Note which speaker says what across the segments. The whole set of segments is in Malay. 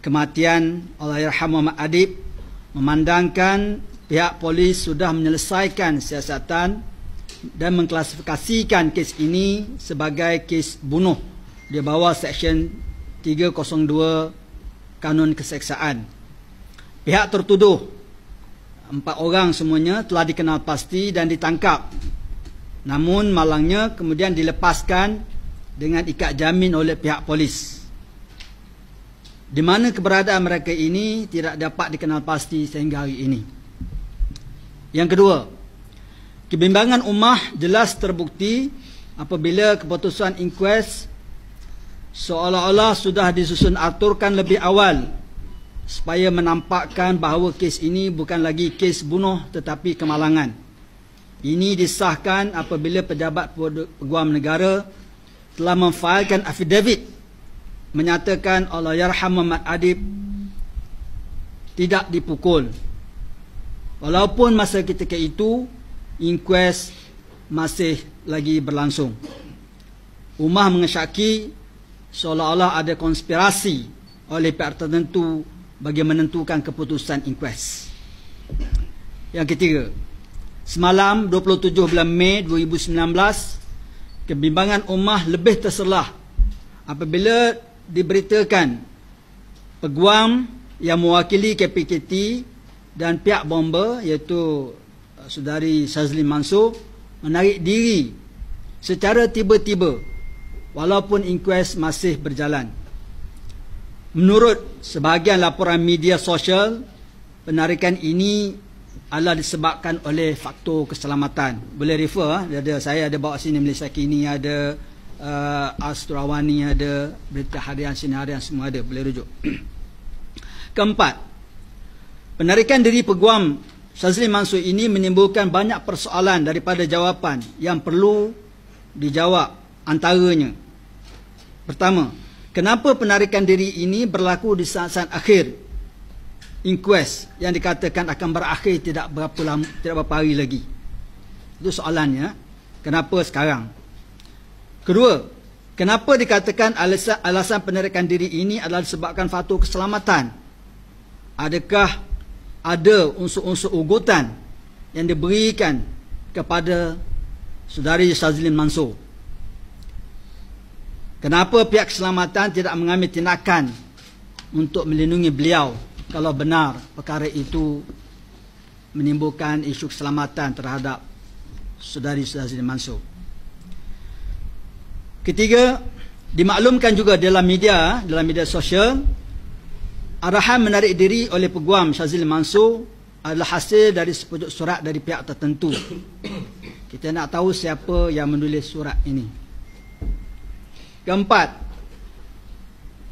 Speaker 1: kematian Allahyarham Muhammad Adib, memandangkan pihak polis sudah menyelesaikan siasatan dan mengklasifikasikan kes ini sebagai kes bunuh di bawah Seksyen 302 Kanun Keseksaan. Pihak tertuduh, 4 orang semuanya, telah dikenal pasti dan ditangkap. Namun malangnya kemudian dilepaskan dengan ikat jamin oleh pihak polis, di mana keberadaan mereka ini tidak dapat dikenal pasti sehingga hari ini. Yang kedua, kebimbangan ummah jelas terbukti apabila keputusan inkuest seolah-olah sudah disusun aturkan lebih awal supaya menampakkan bahawa kes ini bukan lagi kes bunuh tetapi kemalangan. Ini disahkan apabila pejabat peguam negara telah memfailkan affidavit menyatakan Allahyarham Muhammad Adib tidak dipukul, walaupun masa ketika itu inkuest masih lagi berlangsung. Ummah mengesyaki seolah-olah ada konspirasi oleh pihak tertentu bagi menentukan keputusan inkuest. Yang ketiga, semalam 27 bulan Mei 2019, kebimbangan ummah lebih terselah apabila diberitakan peguam yang mewakili KPKT dan pihak bomba iaitu Saudari Shazlin Mansor menarik diri secara tiba-tiba walaupun inkuest masih berjalan. Menurut sebahagian laporan media sosial, penarikan ini adalah disebabkan oleh faktor keselamatan. Boleh refer, saya ada bawa sini Malaysia Kini, ada Asturawani, ada Berita Harian, Sini Harian, semua ada, boleh rujuk. Keempat, penarikan diri peguam Shazlin Mansor ini menimbulkan banyak persoalan daripada jawapan yang perlu dijawab. Antaranya, pertama, kenapa penarikan diri ini berlaku di saat-saat akhir inkuest yang dikatakan akan berakhir tidak berapa hari lagi? Itu soalannya. Kenapa sekarang? Kedua, kenapa dikatakan alasan penarikan diri ini adalah disebabkan faktor keselamatan? Adakah ada unsur-unsur ugutan yang diberikan kepada Saudari Shazlin Mansor? Kenapa pihak keselamatan tidak mengambil tindakan untuk melindungi beliau kalau benar perkara itu menimbulkan isu keselamatan terhadap Saudari Shazlin Mansor? Ketiga, dimaklumkan juga dalam media sosial, arahan menarik diri oleh peguam Shazlin Mansor adalah hasil dari sepucuk surat dari pihak tertentu. Kita nak tahu siapa yang menulis surat ini. Keempat,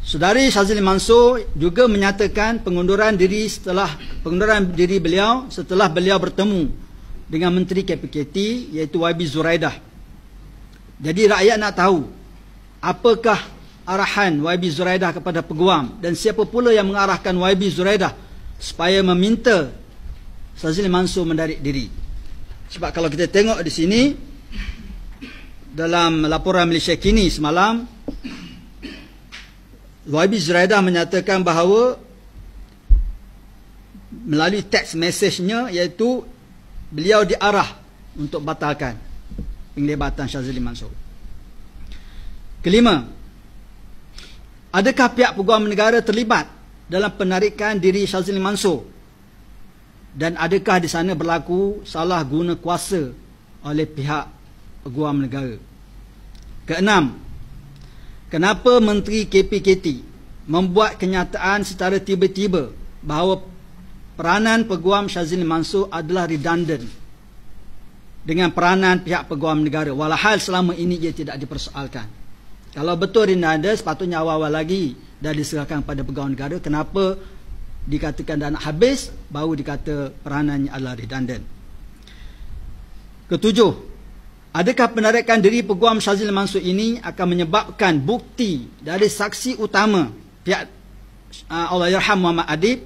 Speaker 1: Saudari Shazlin Mansor juga menyatakan pengunduran diri beliau setelah beliau bertemu dengan Menteri KPKT iaitu YB Zuraidah. Jadi rakyat nak tahu apakah arahan YB Zuraidah kepada peguam dan siapa pula yang mengarahkan YB Zuraidah supaya meminta Shazlin Mansor menarik diri. Sebab kalau kita tengok di sini dalam laporan Malaysia Kini semalam, YB Zuraidah menyatakan bahawa melalui teks mesejnya iaitu beliau diarah untuk batalkan penglibatan Shazlin Mansor. Kelima, adakah pihak peguam negara terlibat dalam penarikan diri Shazlin Mansor dan adakah di sana berlaku salah guna kuasa oleh pihak peguam negara? Keenam, kenapa Menteri KPKT membuat kenyataan secara tiba-tiba bahawa peranan peguam Shazlin Mansor adalah redundant dengan peranan pihak peguam negara, walhal selama ini ia tidak dipersoalkan? Kalau betul redundant, sepatutnya awal-awal lagi dah diserahkan pada peguam negara. Kenapa dikatakan dah nak habis baru dikata peranannya adalah redundant? Ketujuh, adakah penarikan diri peguam Shazlin Mansor ini akan menyebabkan bukti dari saksi utama pihak Allahyarham Muhammad Adib,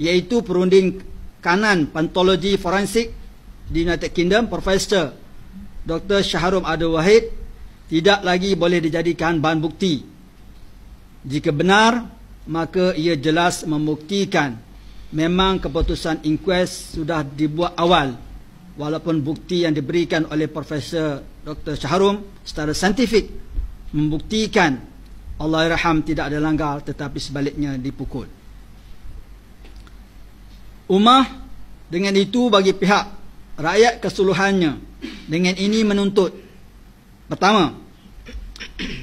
Speaker 1: iaitu perunding kanan patologi forensik di United Kingdom, Profesor Dr. Shahrum Abdul Wahid, tidak lagi boleh dijadikan bahan bukti? Jika benar, maka ia jelas membuktikan memang keputusan inquest sudah dibuat awal, walaupun bukti yang diberikan oleh Profesor Dr. Shahrum secara saintifik membuktikan Allahyarham tidak ada langgar, tetapi sebaliknya dipukul. Ummah dengan itu bagi pihak rakyat keseluruhannya dengan ini menuntut, pertama,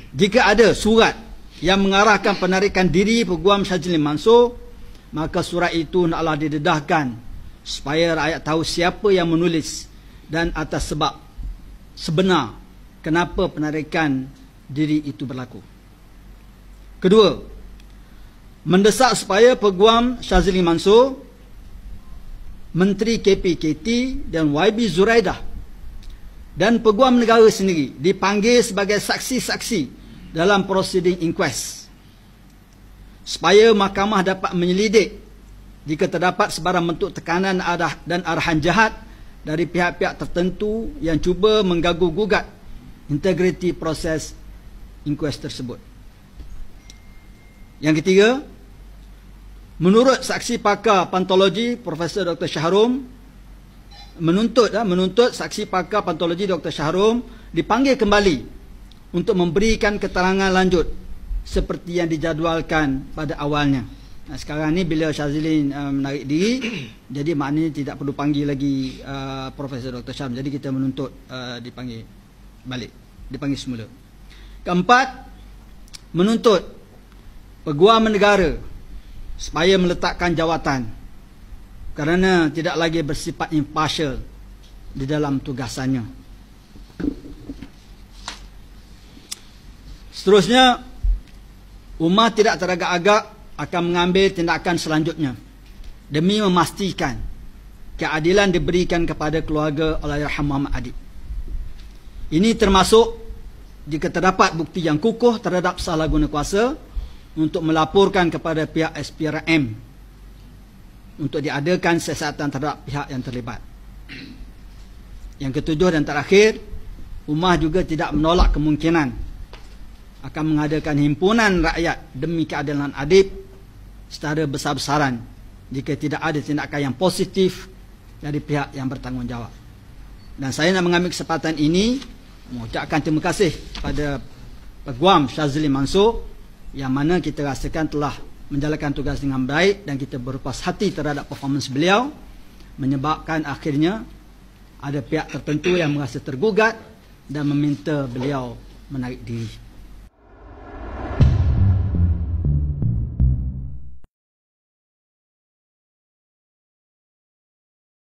Speaker 1: jika ada surat yang mengarahkan penarikan diri Peguam Syazli Mansur, maka surat itu hendaklah didedahkan supaya rakyat tahu siapa yang menulis dan atas sebab sebenar kenapa penarikan diri itu berlaku. Kedua, mendesak supaya Peguam Syazli Mansur, Menteri KPKT dan YB Zuraidah dan Peguam Negara sendiri dipanggil sebagai saksi-saksi dalam prosiding inquest, supaya mahkamah dapat menyelidik jika terdapat sebarang bentuk tekanan dan arahan jahat dari pihak-pihak tertentu yang cuba mengganggu-gugat integriti proses inquest tersebut. Yang ketiga, menurut saksi pakar pantologi Profesor Dr. Shahrum, menuntut saksi pakar pantologi Dr. Shahrum dipanggil kembali untuk memberikan keterangan lanjut seperti yang dijadualkan pada awalnya. Nah, sekarang ni bila Syazli menarik diri, jadi maknanya tidak perlu panggil lagi Profesor Dr. Shahrum. Jadi kita menuntut dipanggil balik, dipanggil semula. Keempat, menuntut Peguam Negara supaya meletakkan jawatan kerana tidak lagi bersifat impartial di dalam tugasannya. Seterusnya, ummah tidak teragak-agak akan mengambil tindakan selanjutnya demi memastikan keadilan diberikan kepada keluarga Allahyarham Muhammad Adib. Ini termasuk jika terdapat bukti yang kukuh terhadap salah guna kuasa untuk melaporkan kepada pihak SPRM untuk diadakan siasatan terhadap pihak yang terlibat. Yang ketujuh dan terakhir, ummah juga tidak menolak kemungkinan akan mengadakan himpunan rakyat demi keadilan adib secara besar-besaran jika tidak ada tindakan yang positif dari pihak yang bertanggungjawab. Dan saya nak mengambil kesempatan ini mengucapkan terima kasih pada Peguam Syazli Mansur yang mana kita rasakan telah menjalankan tugas dengan baik dan kita berpuas hati terhadap performance beliau, menyebabkan akhirnya ada pihak tertentu yang merasa tergugat dan meminta beliau menarik diri.